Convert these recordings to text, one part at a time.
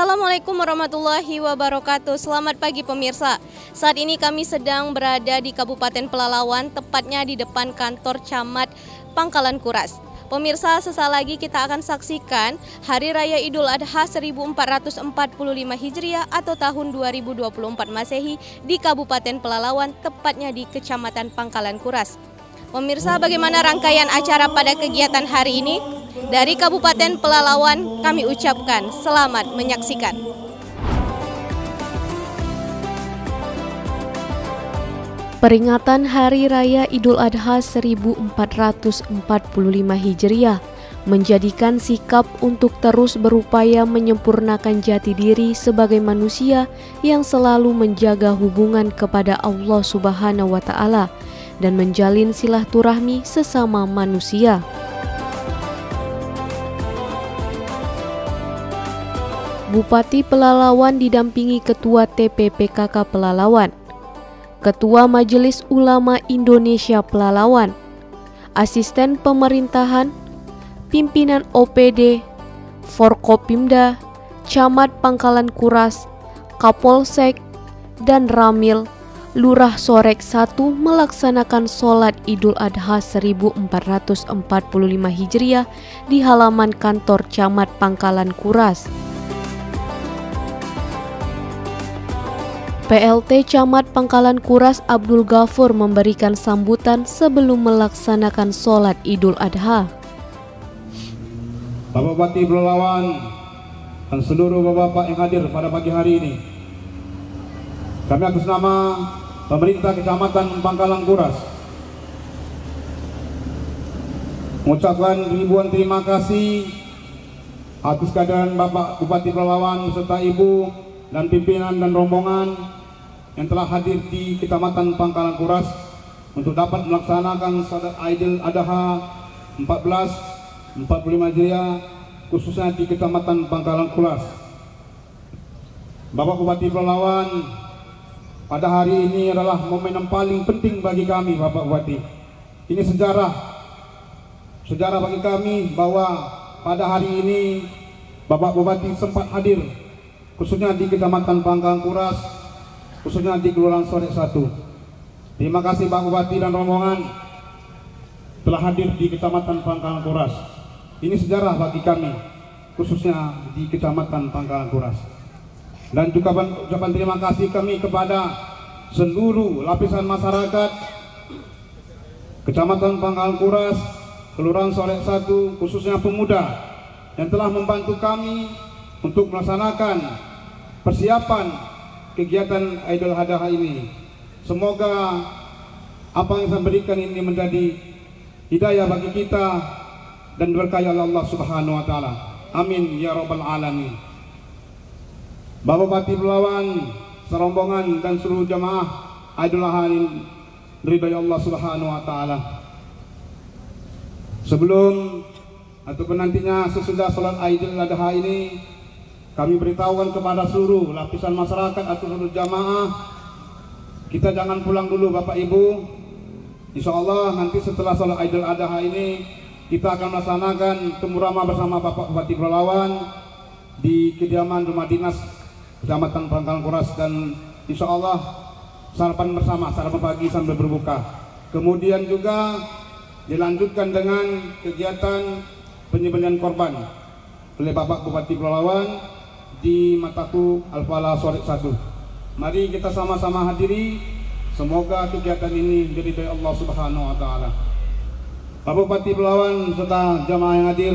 Assalamualaikum warahmatullahi wabarakatuh. Selamat pagi pemirsa. Saat ini kami sedang berada di Kabupaten Pelalawan, tepatnya di depan kantor Camat Pangkalan Kuras. Pemirsa, sesaat lagi kita akan saksikan Hari Raya Idul Adha 1445 Hijriah atau tahun 2024 Masehi di Kabupaten Pelalawan, tepatnya di Kecamatan Pangkalan Kuras. Pemirsa, bagaimana rangkaian acara pada kegiatan hari ini? Dari Kabupaten Pelalawan kami ucapkan selamat menyaksikan. Peringatan Hari Raya Idul Adha 1445 Hijriah menjadikan sikap untuk terus berupaya menyempurnakan jati diri sebagai manusia yang selalu menjaga hubungan kepada Allah Subhanahu wa Ta'ala dan menjalin silaturahmi sesama manusia. Bupati Pelalawan didampingi Ketua TPPKK Pelalawan, Ketua Majelis Ulama Indonesia Pelalawan, Asisten Pemerintahan, Pimpinan OPD, Forkopimda, Camat Pangkalan Kuras, Kapolsek, dan Ramil, Lurah Sorek 1 melaksanakan sholat Idul Adha 1445 Hijriah di halaman kantor Camat Pangkalan Kuras. PLT Camat Pangkalan Kuras Abdul Ghafur memberikan sambutan sebelum melaksanakan sholat Idul Adha. Bapak Bupati Pelalawan dan seluruh bapak-bapak yang hadir pada pagi hari ini, kami atas nama pemerintah Kecamatan Pangkalan Kuras mengucapkan ribuan terima kasih atas kehadiran Bapak Bupati Pelalawan beserta Ibu dan pimpinan dan rombongan yang telah hadir di Kecamatan Pangkalan Kuras untuk dapat melaksanakan sholat Idul Adha 1445 Hijriah khususnya di Kecamatan Pangkalan Kuras. Bapak Bupati Pelalawan, pada hari ini adalah momen yang paling penting bagi kami, Bapak Bupati. Ini sejarah bagi kami bahwa pada hari ini Bapak Bupati sempat hadir khususnya di Kecamatan Pangkalan Kuras, khususnya di Kelurahan Sorek 1. Terima kasih Pak Bupati dan rombongan telah hadir di Kecamatan Pangkalan Kuras. Ini sejarah bagi kami, khususnya di Kecamatan Pangkalan Kuras. Dan juga ucapan terima kasih kami kepada seluruh lapisan masyarakat Kecamatan Pangkalan Kuras, Kelurahan Sorek 1, khususnya pemuda yang telah membantu kami untuk melaksanakan persiapan kegiatan Idul Adha ini. Semoga apa yang saya berikan ini menjadi hidayah bagi kita dan berkah oleh Allah Subhanahu wa Ta'ala. Amin ya rabbal alamin. Bapak Bupati Pelalawan, serombongan dan seluruh jamaah Idul Adha ini diridhai Allah Subhanahu wa Ta'ala. Sebelum ataupun nantinya sesudah salat Idul Adha ini, kami beritahukan kepada seluruh lapisan masyarakat atau seluruh jamaah, kita jangan pulang dulu Bapak Ibu. Insya Allah nanti setelah sholat Idul Adha ini kita akan melaksanakan temu ramah bersama Bapak Bupati Pelalawan di kediaman rumah dinas Kecamatan Pangkalan Kuras, dan insya Allah sarapan bersama, sarapan pagi sambil berbuka. Kemudian juga dilanjutkan dengan kegiatan penyembelihan korban oleh Bapak Bupati Pelalawan di Mataku Al-Falah Sorek 1. Mari kita sama-sama hadiri. Semoga kegiatan ini diridhai Allah Subhanahu wa Ta'ala. Bapak Bupati Pelalawan serta jamaah yang hadir,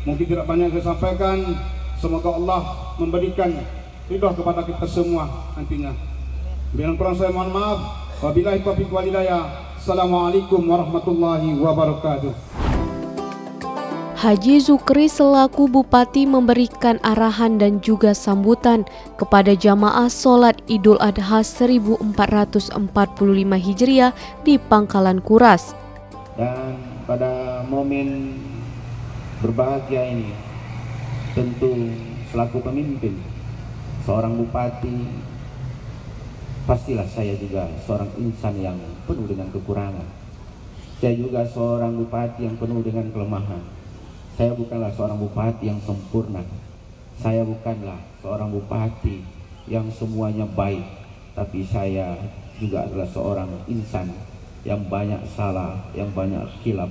mungkin tidak banyak saya sampaikan. Semoga Allah memberikan ridha kepada kita semua nantinya. Bila kurang saya mohon maaf. Wabillahi taufiq wal hidayah. Assalamualaikum warahmatullahi wabarakatuh. Haji Zukri selaku Bupati memberikan arahan dan juga sambutan kepada jamaah sholat Idul Adha 1445 Hijriah di Pangkalan Kuras. Dan pada momen berbahagia ini, tentu selaku pemimpin, seorang Bupati, pastilah saya juga seorang insan yang penuh dengan kekurangan. Saya juga seorang Bupati yang penuh dengan kelemahan. Saya bukanlah seorang bupati yang sempurna. Saya bukanlah seorang bupati yang semuanya baik, tapi saya juga adalah seorang insan yang banyak salah, yang banyak khilaf,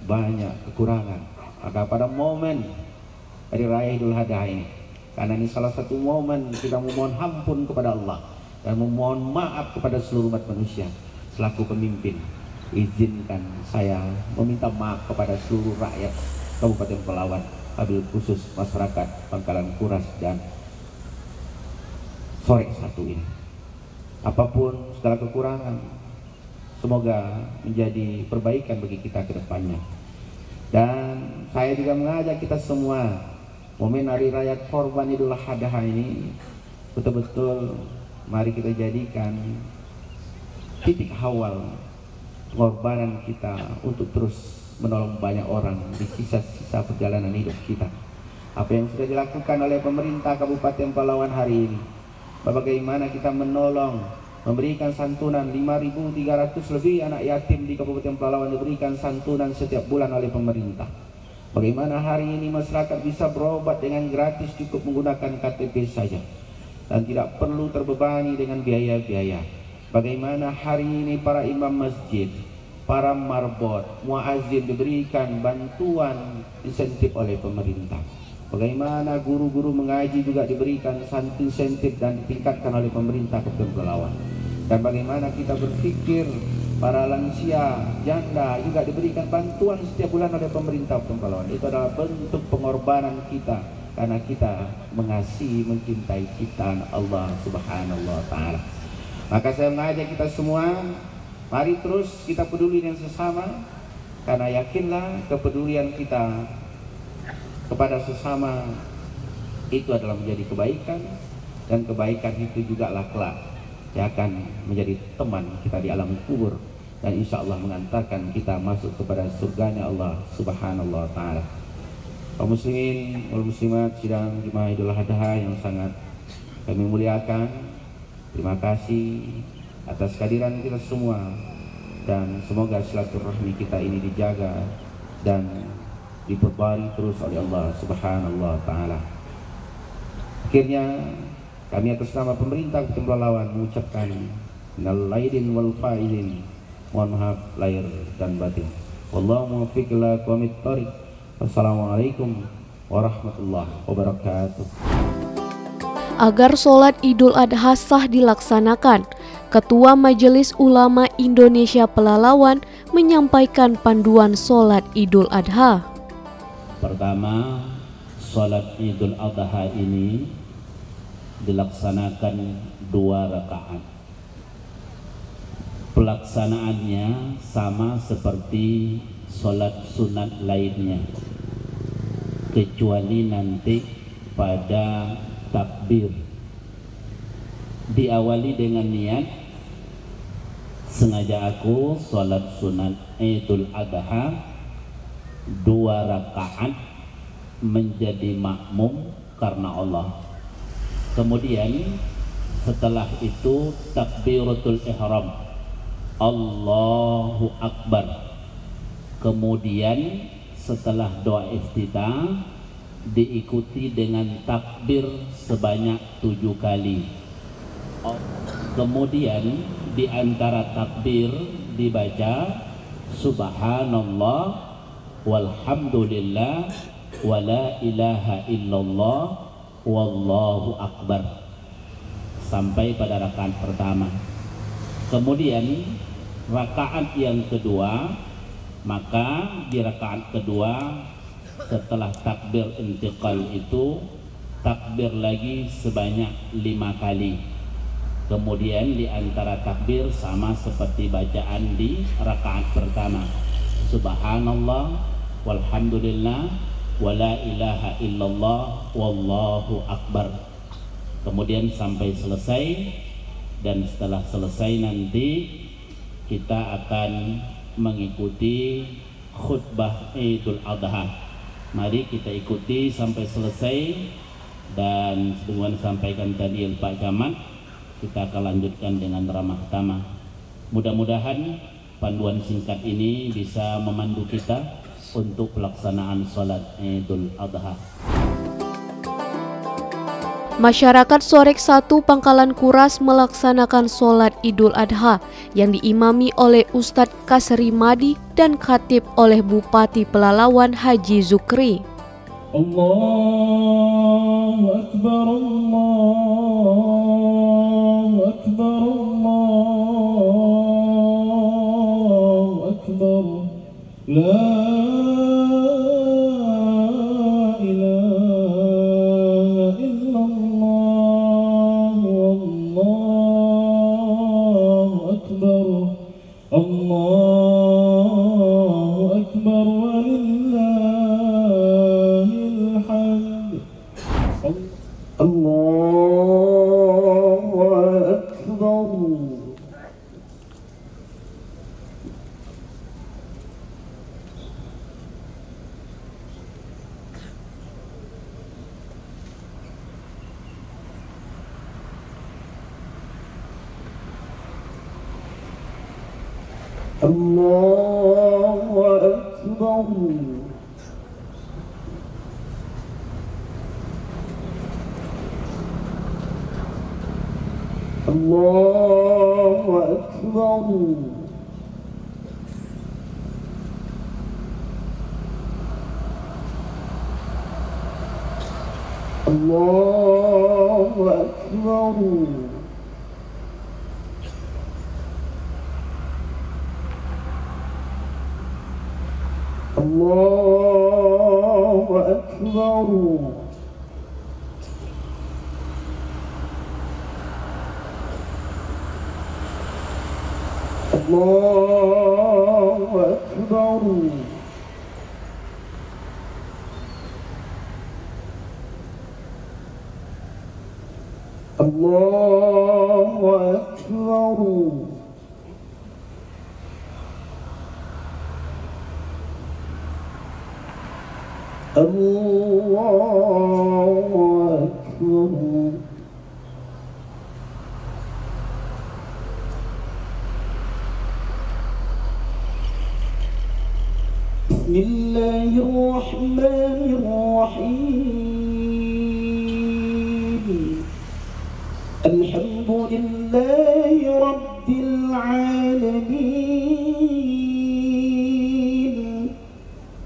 banyak kekurangan. Maka pada momen Hari Raya Idul Adha ini, karena ini salah satu momen kita memohon ampun kepada Allah dan memohon maaf kepada seluruh umat manusia, selaku pemimpin, izinkan saya meminta maaf kepada seluruh rakyat Kabupaten Pelalawan, wabil khusus masyarakat Pangkalan Kuras dan sore satu ini. Apapun segala kekurangan, semoga menjadi perbaikan bagi kita ke depannya. Dan saya juga mengajak kita semua, momen Hari Raya Korban Idul Adha ini betul-betul mari kita jadikan titik awal pengorbanan kita untuk terus menolong banyak orang di sisa-sisa perjalanan hidup kita. Apa yang sudah dilakukan oleh pemerintah Kabupaten Pelalawan hari ini, bagaimana kita menolong, memberikan santunan 5.300 lebih anak yatim di Kabupaten Pelalawan diberikan santunan setiap bulan oleh pemerintah. Bagaimana hari ini masyarakat bisa berobat dengan gratis, cukup menggunakan KTP saja dan tidak perlu terbebani dengan biaya-biaya. Bagaimana hari ini para imam masjid, para marbot, muazzin diberikan bantuan insentif oleh pemerintah. Bagaimana guru-guru mengaji juga diberikan insentif dan ditingkatkan oleh pemerintah Kabupaten Pelalawan. Dan bagaimana kita berpikir para lansia, janda juga diberikan bantuan setiap bulan oleh pemerintah Kabupaten Pelalawan. Itu adalah bentuk pengorbanan kita karena kita mengasihi, mencintai ciptaan Allah Subhanahu wa Ta'ala. Maka saya mengajak kita semua, mari terus kita peduli dengan sesama, karena yakinlah kepedulian kita kepada sesama itu adalah menjadi kebaikan, dan kebaikan itu juga kelak yang akan menjadi teman kita di alam kubur dan insya Allah mengantarkan kita masuk kepada surganya Allah Subhanahu wa Ta'ala. Kaum muslimin wal muslimat sidang jemaah Idul Adha yang sangat kami muliakan, terima kasih atas kehadiran kita semua, dan semoga silaturahmi kita ini dijaga dan diperbarui terus oleh Allah Subhanahu wa Ta'ala. Akhirnya kami atas nama pemerintah Kabupaten Pelalawan mengucapkan minal aidin wal faizin, mohon maaf lahir dan batin. Wallahu muwaffiq ila aqwamit thoriq. Wassalamualaikum warahmatullahi wabarakatuh. Agar sholat Idul Adha sah dilaksanakan, Ketua Majelis Ulama Indonesia Pelalawan menyampaikan panduan sholat Idul Adha. Pertama, sholat Idul Adha ini dilaksanakan 2 rakaat. Pelaksanaannya sama seperti sholat sunat lainnya, kecuali nanti pada takbir diawali dengan niat, sengaja aku sholat sunat Idul Adha 2 rakaat menjadi makmum karena Allah. Kemudian setelah itu takbiratul ihram, Allahu Akbar. Kemudian setelah doa iftitah diikuti dengan takbir sebanyak 7 kali. Kemudian di antara takbir dibaca subhanallah walhamdulillah wala ilaha illallah wallahu akbar sampai pada rakaat pertama. Kemudian rakaat yang kedua, maka di rakaat kedua setelah takbir intiqal itu takbir lagi sebanyak 5 kali. Kemudian di antara takbir sama seperti bacaan di rakaat pertama, subhanallah walhamdulillah wala ilaha illallah wallahu akbar. Kemudian sampai selesai, dan setelah selesai nanti kita akan mengikuti khutbah Idul Adha. Mari kita ikuti sampai selesai, dan sebagaimana sampaikan tadi Pak Camat, kita akan lanjutkan dengan ramah tamah. Mudah-mudahan panduan singkat ini bisa memandu kita untuk pelaksanaan sholat Idul Adha. Masyarakat Sorek 1 Pangkalan Kuras melaksanakan sholat Idul Adha yang diimami oleh Ustadz Kasri Madi dan khatib oleh Bupati Pelalawan Haji Zukri. Allahu Akbar, Allahu Akbar, Allahu Akbar, la Allahu Akbar. Allahu Akbar. Allahu Akbar. Allahu Akbar. Allahu Akbar. Allahu Akbar. Allahu Akbar. Bismillahirrahmanirrahim. Alhamdulillahi Rabbil Alamin.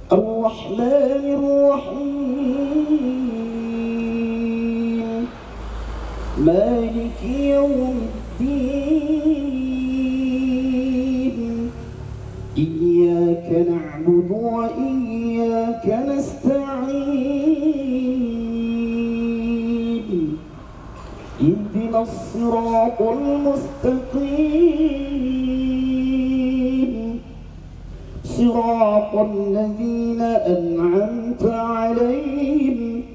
Ar-Rahmanir-Rahim. Maliki Yawmiddin. Iyyaka na'budu wa iyyaka nasta'in. اهدنا الصراط المستقيم صراط الذين أنعمت عليهم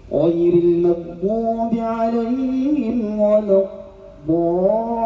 غير المغضوب عليهم ولا الضالين.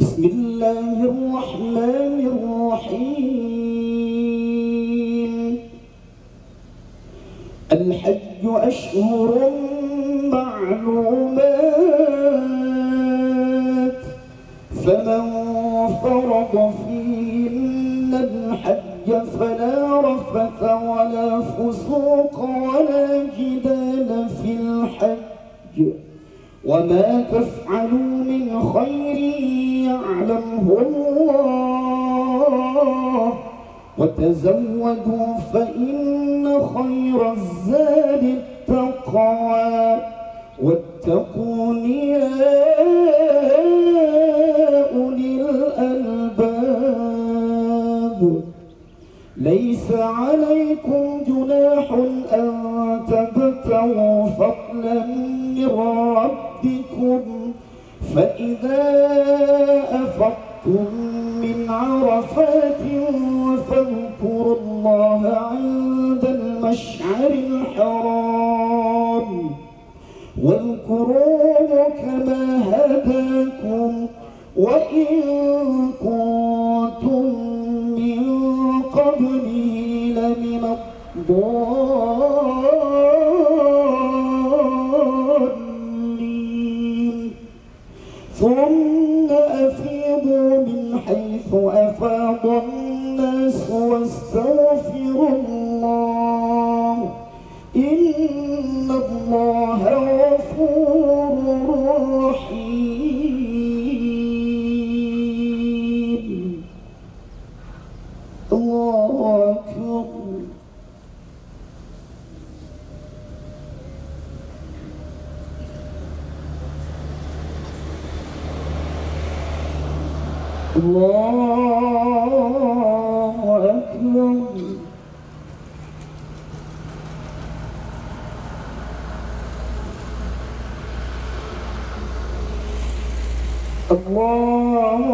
بسم الله الرحمن الرحيم. الحج أشهر معلومات فمن فرض فيهن الحج فلا رفث ولا فسوق ولا جدال في الحج وما تفعلوا من خير يعلمه الله وتزودوا فإن خير الزاد التقوى واتقون يا أولي الألباب. ليس عليكم جناح أن تبتغوا فضلا من ربكم فإذا أفضتم من عرفات فاذكروا الله عند المشعر الحرام واذكروه كما هداكم وإن كنتم من قبل من الضالين ثم أفيضوا من حيث أفاض الناس واستغفروا الله إن الله غفور رحيم. الله أكبر. الله أكبر. الله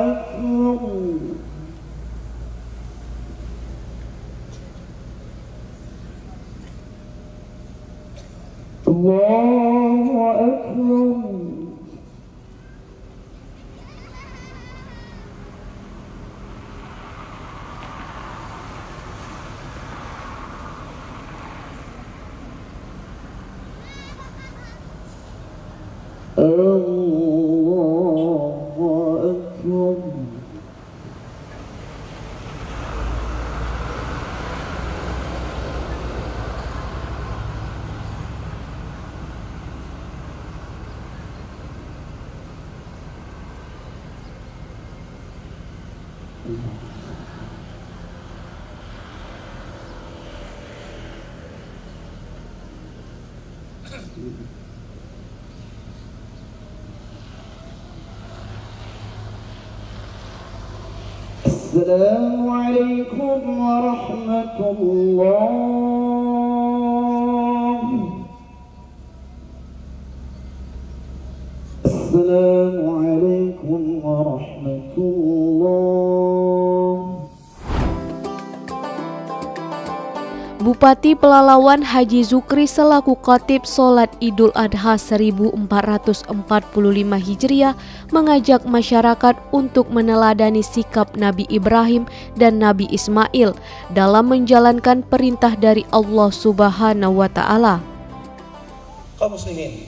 أكبر. الله أكبر. السلام عليكم ورحمة الله. السلام عليكم ورحمة الله. Bupati Pelalawan Haji Zukri selaku Khatib Sholat Idul Adha 1445 Hijriah mengajak masyarakat untuk meneladani sikap Nabi Ibrahim dan Nabi Ismail dalam menjalankan perintah dari Allah Subhanahu wa Ta'ala. Kaum muslimin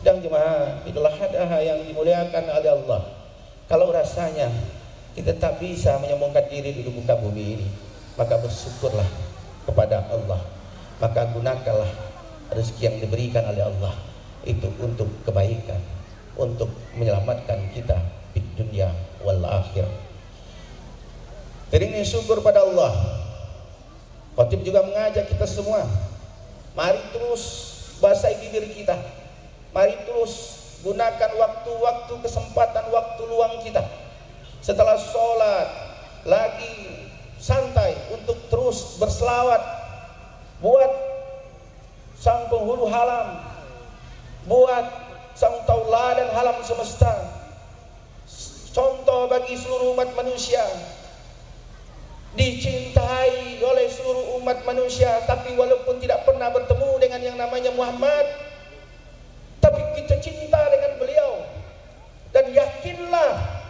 dan jemaah Idul Adha yang dimuliakan oleh Allah, kalau rasanya kita tak bisa menyombongkan diri di muka bumi ini, maka bersyukurlah kepada Allah, maka gunakanlah rezeki yang diberikan oleh Allah itu untuk kebaikan, untuk menyelamatkan kita di dunia wal akhir. Jadi ini syukur pada Allah. Khatib juga mengajak kita semua, mari terus basahi bibir kita, mari terus gunakan waktu-waktu kesempatan, waktu luang kita setelah sholat lagi santai untuk terus berselawat buat sang penghulu alam, buat sang tauladan alam semesta, contoh bagi seluruh umat manusia, dicintai oleh seluruh umat manusia. Tapi walaupun tidak pernah bertemu dengan yang namanya Muhammad, tapi kita cinta dengan beliau dan yakinlah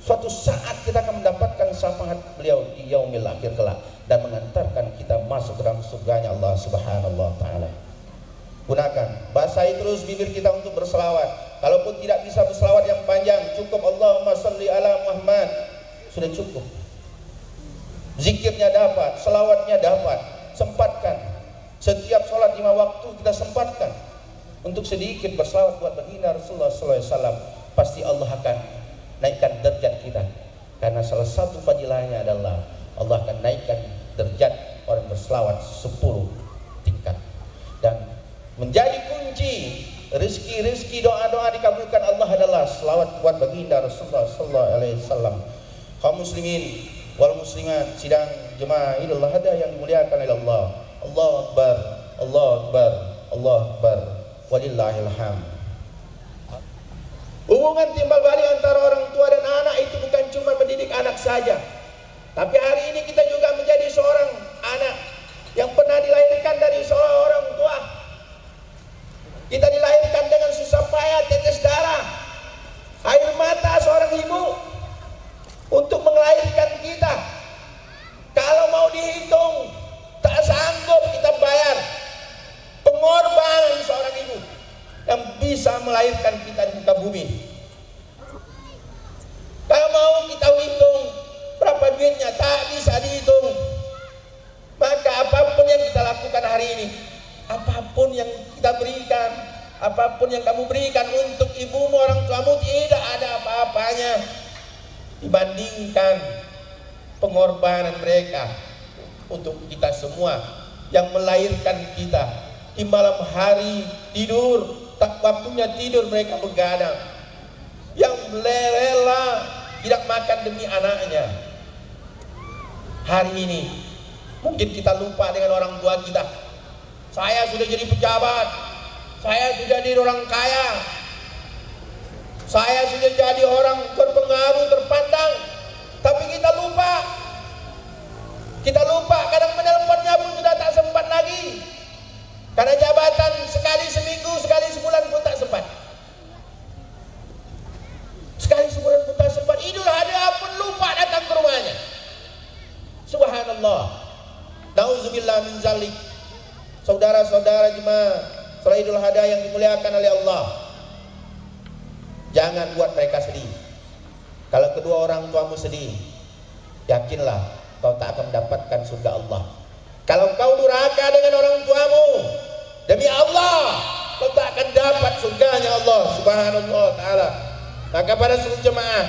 suatu saat kita akan mendapatkan syafaat beliau di yaumil akhir kelak dan mengantarkan kita masuk ke dalam surganya Allah Subhanahu wa Ta'ala. Gunakan, basahi terus bibir kita untuk berselawat. Kalaupun tidak bisa berselawat yang panjang, cukup Allahumma sholli ala Muhammad, sudah cukup. Zikirnya dapat, selawatnya dapat. Sempatkan setiap sholat 5 waktu, kita sempatkan untuk sedikit berselawat buat baginda Rasulullah SAW. Pasti Allah akan naikkan derajat kita, karena salah satu fadilahnya adalah Allah akan naikkan derajat orang berselawat 10 tingkat. Dan menjadi kunci rezeki doa-doa dikabulkan Allah adalah selawat buat baginda Rasulullah SAW. Kaum muslimin wal muslimat, sidang jemaah Idul Adha yang dimuliakan oleh Allah. Allahu Akbar, Allahu Akbar, Allahu Akbar, walillahil hamd. Hubungan timbal balik antara orang tua dan anak itu bukan cuma mendidik anak saja, tapi hari ini kita juga menjadi seorang anak yang pernah dilahirkan dari seorang orang tua. Kita dilahirkan dengan susah payah, tetes darah, air mata seorang ibu untuk melahirkan kita. Kalau mau dihitung, tak melahirkan kita di muka bumi. Kalau mau kita hitung berapa duitnya, tak bisa dihitung. Maka apapun yang kita lakukan hari ini, apapun yang kita berikan, apapun yang kamu berikan untuk ibumu, orang tuamu, tidak ada apa-apanya dibandingkan pengorbanan mereka untuk kita semua yang melahirkan kita. Di malam hari tidur, tak waktunya tidur mereka begadang, yang rela tidak makan demi anaknya. Hari ini mungkin kita lupa dengan orang tua kita. Saya sudah jadi pejabat, saya sudah jadi orang kaya, saya sudah jadi orang berpengaruh, terpandang, tapi kita lupa. Kita lupa, kadang menelponnya pun sudah tak sempat lagi. Karena jabatan sekali seminggu, sekali sebulan pun tak sempat. Sekali sebulan pun tak sempat. Idul Adha pun lupa datang ke rumahnya. Subhanallah. Nauzubillah min zalik. Saudara-saudara jemaah salat Idul Adha yang dimuliakan oleh Allah, jangan buat mereka sedih. Kalau kedua orang tuamu sedih, yakinlah kau tak akan mendapatkan surga Allah. Kalau kau durhaka dengan orang tuamu, demi Allah kau tak akan dapat surganya Allah Subhanahu wa ta'ala. Maka pada seluruh jemaah,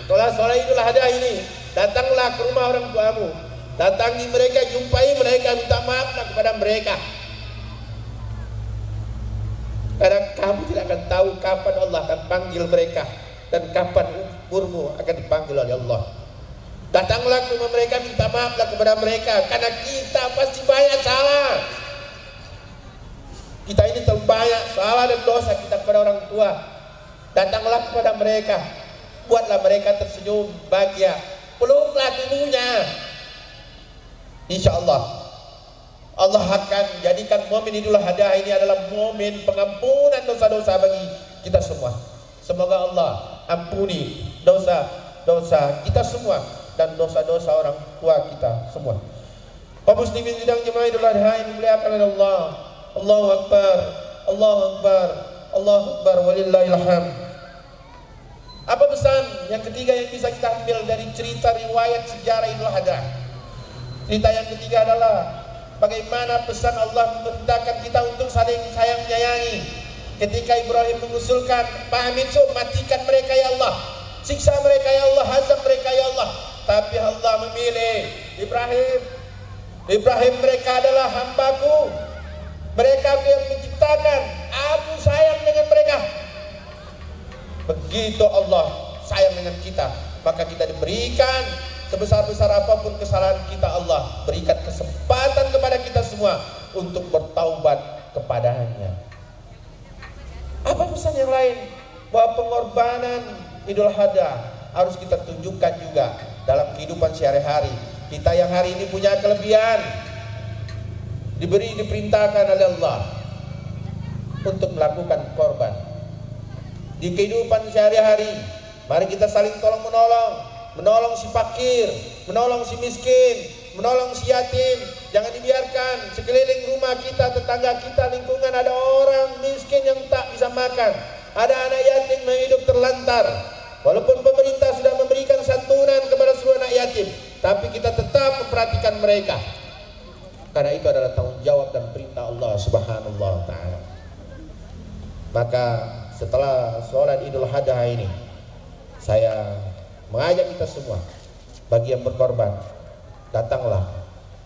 setelah sholat Idul Adha ini, datanglah ke rumah orang tuamu, datangi mereka, jumpai mereka, minta maaflah kepada mereka. Karena kamu tidak akan tahu kapan Allah akan panggil mereka dan kapan umurmu akan dipanggil oleh Allah. Datanglah ke rumah mereka, minta maaflah kepada mereka, karena kita pasti banyak salah. Kita ini terbanyak salah dan dosa kita kepada orang tua. Datanglah kepada mereka, buatlah mereka tersenyum, bahagia, peluklah tubuhnya. Insya Allah, Allah akan jadikan momen Idul Adha ini adalah momen pengampunan dosa-dosa bagi kita semua. Semoga Allah ampuni dosa-dosa kita semua dan dosa-dosa orang tua kita semua. Kaum muslimin sidang jemaah Idul Adha yang dimuliakan oleh Allah. Allahu Akbar, Allahu Akbar, Allahu Akbar, walillahil hamd. Apa pesan yang ketiga yang bisa kita ambil dari cerita riwayat sejarah Idul Adha? Cerita yang ketiga adalah bagaimana pesan Allah memerintahkan kita untuk saling sayang menyayangi. Ketika Ibrahim mengusulkan, Pak Amin, matikan mereka ya Allah, siksa mereka ya Allah, azab mereka ya Allah. Tapi Allah memilih Ibrahim. Ibrahim, mereka adalah hambaku, mereka yang menciptakan, aku sayang dengan mereka. Begitu Allah sayang dengan kita, maka kita diberikan sebesar-besar apapun kesalahan kita, Allah berikan kesempatan kepada kita semua untuk bertaubat kepadanya. Apa pesan yang lain? Bahwa pengorbanan Idul Adha harus kita tunjukkan juga dalam kehidupan sehari-hari. Kita yang hari ini punya kelebihan, diperintahkan oleh Allah untuk melakukan korban di kehidupan sehari-hari. Mari kita saling tolong menolong, menolong si fakir, menolong si miskin, menolong si yatim. Jangan dibiarkan sekeliling rumah kita, tetangga kita, lingkungan ada orang miskin yang tak bisa makan, ada anak yatim yang hidup terlantar. Walaupun pemerintah sudah memberikan santunan kepada seluruh anak yatim, tapi kita tetap memperhatikan mereka, karena itu adalah tanggung jawab dan perintah Allah Subhanahu wa ta'ala. Maka setelah sholat Idul Adha ini, saya mengajak kita semua, bagi yang berkorban, datanglah,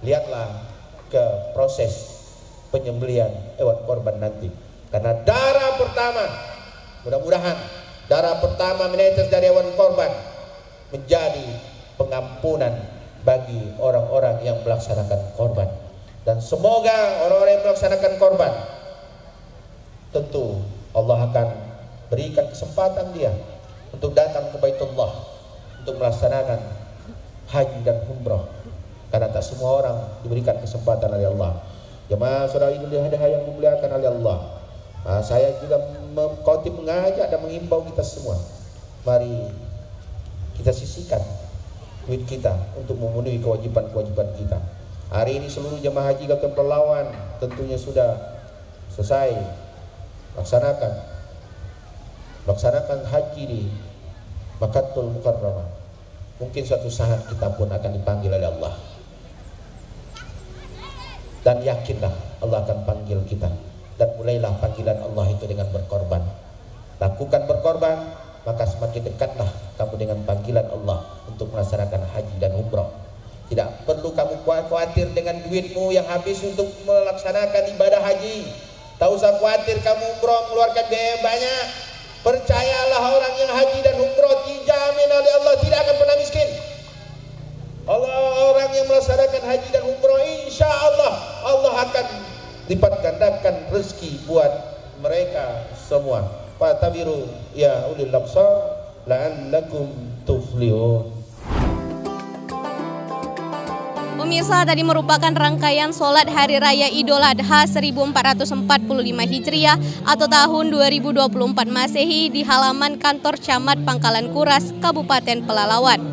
lihatlah ke proses penyembelihan hewan korban nanti. Karena darah pertama, mudah-mudahan darah pertama menetes dari hewan korban menjadi pengampunan bagi orang-orang yang melaksanakan korban. Dan semoga orang-orang yang melaksanakan korban, tentu Allah akan berikan kesempatan dia untuk datang ke Baitullah, untuk melaksanakan haji dan umrah. Karena tak semua orang diberikan kesempatan oleh Allah. Jemaah saudara Idul Adha yang dimuliakan oleh Allah, saya juga khotib mengajak dan mengimbau kita semua, mari kita sisihkan duit kita untuk memenuhi kewajiban-kewajiban kita. Hari ini seluruh jemaah haji Kabupaten Pelalawan tentunya sudah selesai laksanakan melaksanakan haji di Makkatul Mukarramah, mungkin suatu saat kita pun akan dipanggil oleh Allah. Dan yakinlah Allah akan panggil kita. Dan mulailah panggilan Allah itu dengan berkorban. Lakukan berkorban, maka semakin dekatlah kamu dengan panggilan Allah untuk melaksanakan haji dan umrah. Tidak perlu kamu khawatir dengan duitmu yang habis untuk melaksanakan ibadah haji. Tak usah khawatir kamu umrah mengeluarkan biaya banyak. Percayalah, orang yang haji dan umrah dijamin oleh Allah tidak akan pernah miskin. Orang yang melaksanakan haji dan umrah, insya Allah Allah akan lipat gandakan rezeki buat mereka semua. Fatabiru ya ulil absar la'allakum tuflihun. Pemirsa, tadi merupakan rangkaian sholat Hari Raya Idul Adha 1445 Hijriah atau tahun 2024 Masehi di halaman kantor Camat Pangkalan Kuras, Kabupaten Pelalawan.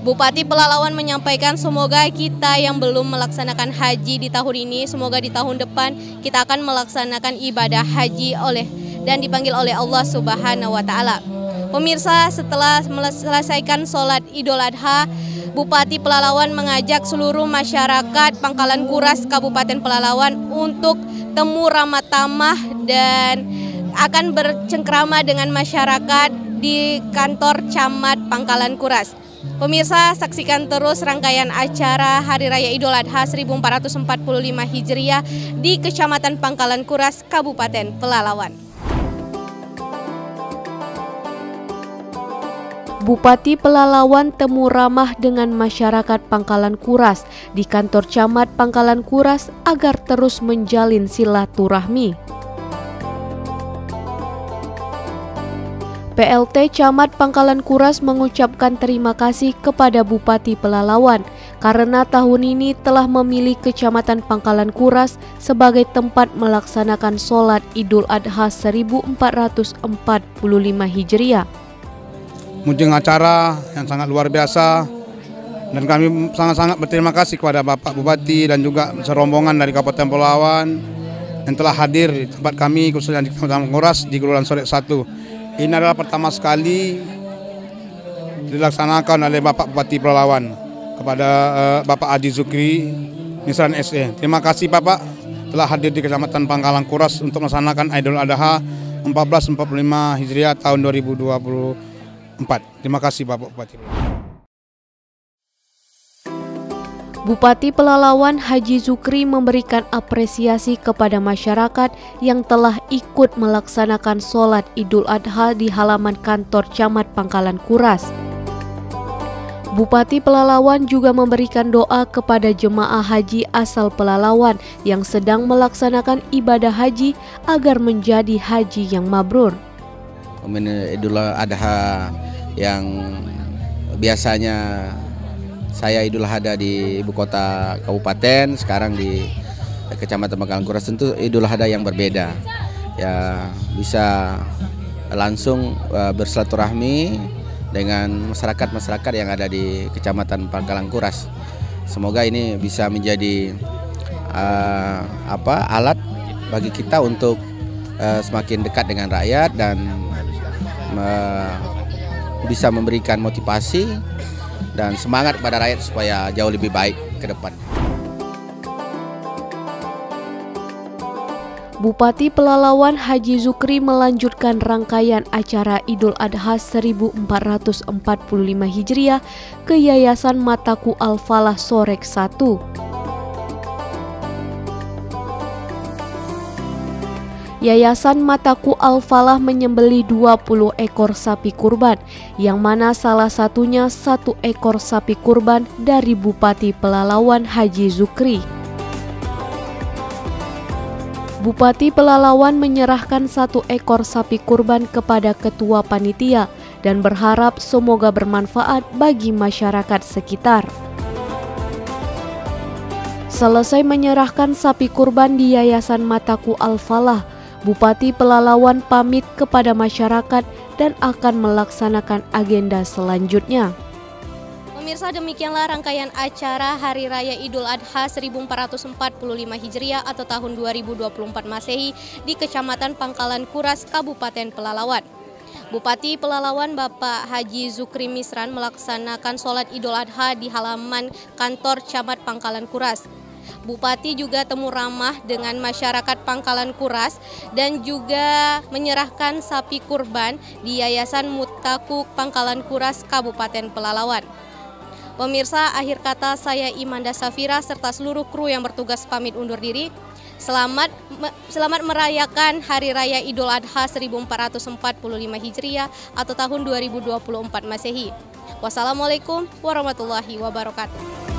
Bupati Pelalawan menyampaikan semoga kita yang belum melaksanakan haji di tahun ini, semoga di tahun depan kita akan melaksanakan ibadah haji dan dipanggil oleh Allah Subhanahu wa Ta'ala. Pemirsa, setelah menyelesaikan sholat Idul Adha, Bupati Pelalawan mengajak seluruh masyarakat Pangkalan Kuras Kabupaten Pelalawan untuk temu ramah tamah dan akan bercengkrama dengan masyarakat di kantor Camat Pangkalan Kuras. Pemirsa, saksikan terus rangkaian acara Hari Raya Idul Adha 1445 Hijriah di Kecamatan Pangkalan Kuras, Kabupaten Pelalawan. Bupati Pelalawan temu ramah dengan masyarakat Pangkalan Kuras di kantor Camat Pangkalan Kuras agar terus menjalin silaturahmi. PLT Camat Pangkalan Kuras mengucapkan terima kasih kepada Bupati Pelalawan karena tahun ini telah memilih Kecamatan Pangkalan Kuras sebagai tempat melaksanakan sholat Idul Adha 1445 Hijriah. Menunjang acara yang sangat luar biasa, dan kami sangat-sangat berterima kasih kepada Bapak Bupati dan juga serombongan dari Kabupaten Pelalawan yang telah hadir di tempat kami, khususnya di Kecamatan Kuras di Kelurahan Soret 1. Ini adalah pertama sekali dilaksanakan oleh Bapak Bupati Pelalawan kepada Bapak Haji Zukri Misran SE. Terima kasih Bapak telah hadir di Kecamatan Pangkalan Kuras untuk melaksanakan Idul Adha 1445 Hijriah tahun 2024. Terima kasih Bapak Bupati. Bupati Pelalawan Haji Zukri memberikan apresiasi kepada masyarakat yang telah ikut melaksanakan sholat Idul Adha di halaman kantor Camat Pangkalan Kuras. Bupati Pelalawan juga memberikan doa kepada jemaah haji asal Pelalawan yang sedang melaksanakan ibadah haji agar menjadi haji yang mabrur. Idul Adha yang biasanya saya Idul Adha di ibu kota kabupaten, sekarang di Kecamatan Pangkalan Kuras, tentu Idul Adha yang berbeda. Ya, bisa langsung bersilaturahmi dengan masyarakat yang ada di Kecamatan Pangkalan Kuras. Semoga ini bisa menjadi alat bagi kita untuk semakin dekat dengan rakyat dan bisa memberikan motivasi dan semangat kepada rakyat supaya jauh lebih baik ke depan. Bupati Pelalawan Haji Zukri melanjutkan rangkaian acara Idul Adha 1445 Hijriah ke Yayasan Mataku Al-Falah Sorek 1. Yayasan Mataku Al-Falah menyembelih 20 ekor sapi kurban, yang mana salah satunya 1 ekor sapi kurban dari Bupati Pelalawan Haji Zukri. Bupati Pelalawan menyerahkan 1 ekor sapi kurban kepada Ketua Panitia dan berharap semoga bermanfaat bagi masyarakat sekitar. Selesai menyerahkan sapi kurban di Yayasan Mataku Al-Falah, Bupati Pelalawan pamit kepada masyarakat dan akan melaksanakan agenda selanjutnya. Pemirsa, demikianlah rangkaian acara Hari Raya Idul Adha 1445 Hijriah atau tahun 2024 Masehi di Kecamatan Pangkalan Kuras, Kabupaten Pelalawan. Bupati Pelalawan Bapak Haji Zukri Misran melaksanakan sholat Idul Adha di halaman kantor Camat Pangkalan Kuras. Bupati juga temu ramah dengan masyarakat Pangkalan Kuras dan juga menyerahkan sapi kurban di Yayasan Mutakuk Pangkalan Kuras Kabupaten Pelalawan. Pemirsa, akhir kata saya Imanda Safira serta seluruh kru yang bertugas pamit undur diri. Selamat merayakan Hari Raya Idul Adha 1445 Hijriah atau tahun 2024 Masehi. Wassalamualaikum warahmatullahi wabarakatuh.